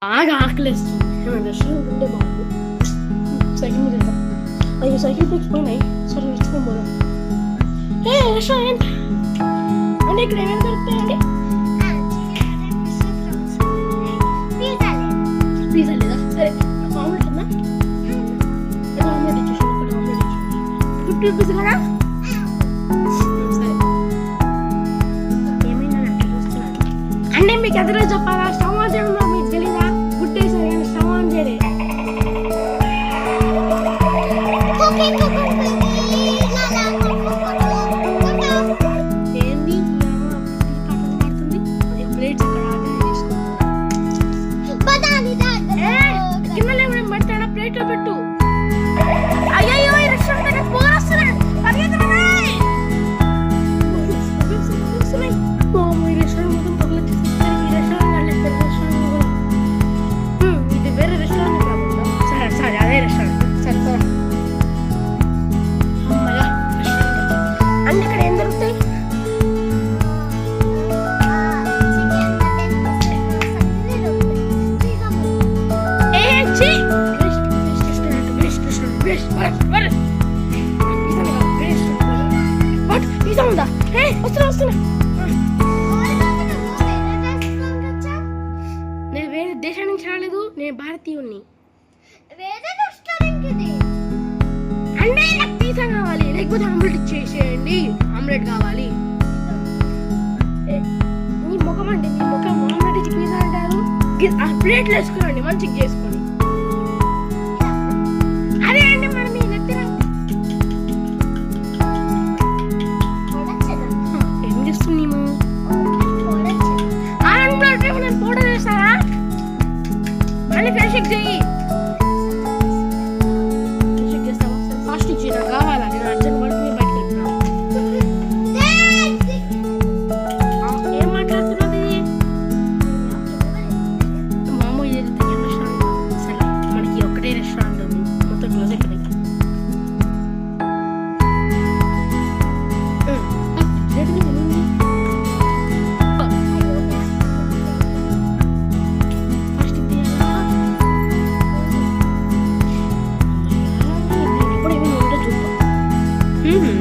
బాగా ఆకలిస్తుంది. రెస్టారెంట్ ఉంటే బాగుంది. సైకిల్ మీద వెళ్దాం. అయ్యో సైకిల్ బ్రేక్స్ పోయినాయి. సరే నడుచుకొని పోదాం. ఏ రెస్టారెంట్ అంటే ఇక్కడ ఏమేమి దొరుకుతాయండి? పిజ్జా లేదా? సరే ఆమ్లెట్ ఉందా? ఆమ్లెట్ ఇచ్చేసి ఒకటి ఆమ్లెట్ ఇచ్చేసి 50 రూపీస్ కదా? సరే ఏమైనా అట్లా చూస్తున్నాను అంటే మీకు ఎదురు చెప్పాలా? సమాజంలో మీకు తెలీదా? గుట్టేసారు కానీ సమాజం ఏంది పడుతుంది. ప్లేట్స్ కింద పడతాడా? ప్లేట్ లో పెట్టు. అయ్యో ఈ రెస్టారెంట్ పోరొస్తున్నాయి. ఇది వేరే రెస్టారెంట్ కాకుండా సరే సరే అదే రెస్టారెంట్. సరే సరే అమ్మయ్యా అన్ని ఇక్కడ ఏం దొరుకుతాయి? పిజ్జా ఉందా? వస్తున్నా. నేను వేరే దేశం నుంచి రాలేదు. నేను భారతీయుణ్ణి. అంటే నాకు పిజ్జా కావాలి, లేకపోతే ఆమ్లెట్ ఇచ్చేసేయండి. ఆమ్లెట్ కావాలి. నీ ముఖం అంటే నీ ముఖం ఆమ్లెట్ ఇచ్చి పిజ్జా అంటారు. ఆ ప్లేట్లు వేసుకోండి మంచిగా చేసుకొని. అదే అండి మరి మీ నెత్తిన ఏం చేస్తున్నాము? నేను పౌడర్ వేస్తారా? మళ్ళీ ఫేషిక్ చెయ్యి. ఫేషిక్ చేస్తావా? ఫాస్ట్ ఇచ్చి నాకు కావాలా? నేను అర్జెంట్ పడుకు మీరు బయటకు వెళ్తున్నాను. ఏం మాట్లాడుతున్నది? మామూ ఇది రెస్టారెంట్. సరే మనకి ఒకటే రెస్టారెంట్ ఉంది. మొత్తం క్లోజ్ అయిపోయింది.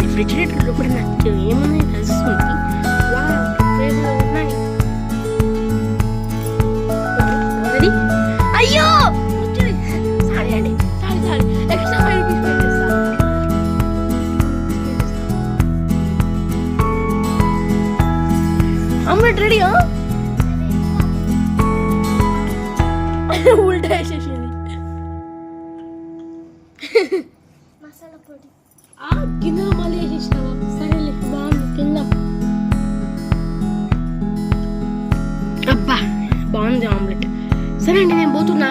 రిఫ్రిజిరేటర్లో కూడా నాకు ఏమున్నాయి తెలుస్తుంది. అయ్యో సారీ అండి, సారీ ఎక్స్ట్రా 5 రూపీస్ పే చేస్తా. ఆమ్లెట్ రెడీయా? ఉల్టా వేసేసింది. మసాలా పొడి గిన్నెలో మళ్ళీ వేసేసినావా? సరేలే బాగుంది తిందాం. అబ్బా బాగుంది ఆమ్లెట్. సరే అండి నేను పోతున్నా.